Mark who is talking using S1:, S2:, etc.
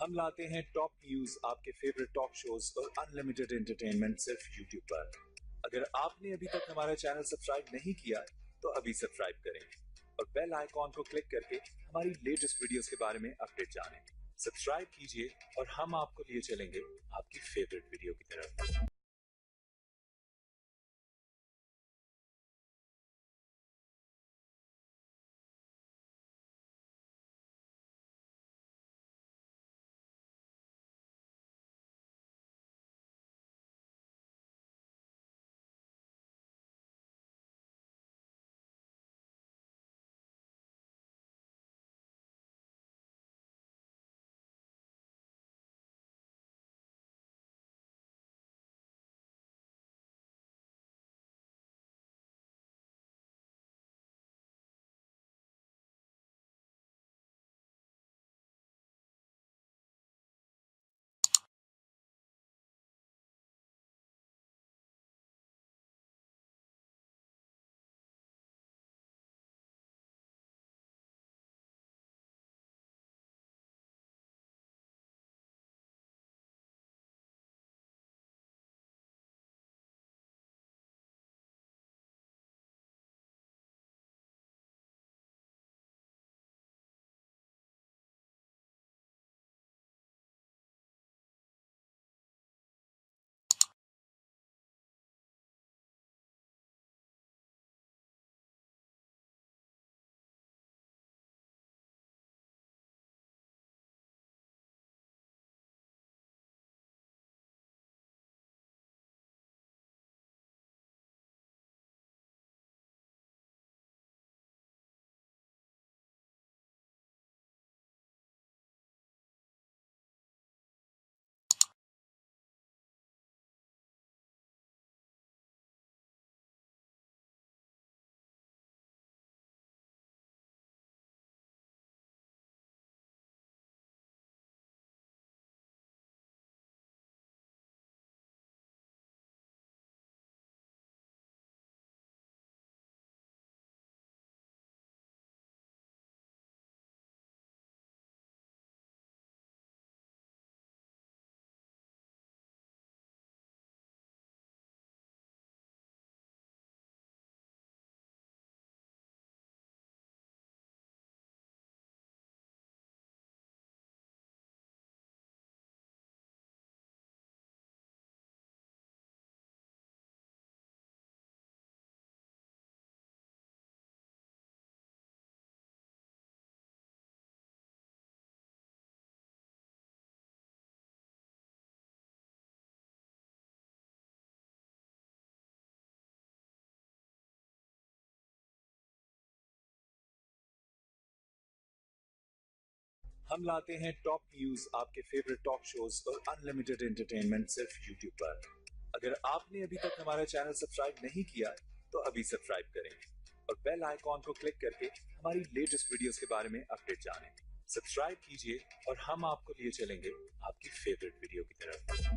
S1: हम लाते हैं top news, आपके फेवरेट टॉक शोज और अनलिमिटेड एंटरटेनमेंट सिर्फ यूट्यूब पर। अगर आपने अभी तक हमारा चैनल सब्सक्राइब नहीं किया तो अभी सब्सक्राइब करें और बेल आइकॉन को क्लिक करके हमारी लेटेस्ट वीडियोस के बारे में अपडेट जानें। सब्सक्राइब कीजिए और हम आपको लिए चलेंगे आपकी फेवरेट वीडियो की तरफ। हम लाते हैं टॉप न्यूज, आपके फेवरेट टॉक शोज और अनलिमिटेड एंटरटेनमेंट सिर्फ यूट्यूब पर। अगर आपने अभी तक हमारा चैनल सब्सक्राइब नहीं किया तो अभी सब्सक्राइब करें और बेल आइकॉन को क्लिक करके हमारी लेटेस्ट वीडियोस के बारे में अपडेट जानें। सब्सक्राइब कीजिए और हम आपको लिए चलेंगे आपकी फेवरेट वीडियो की तरफ।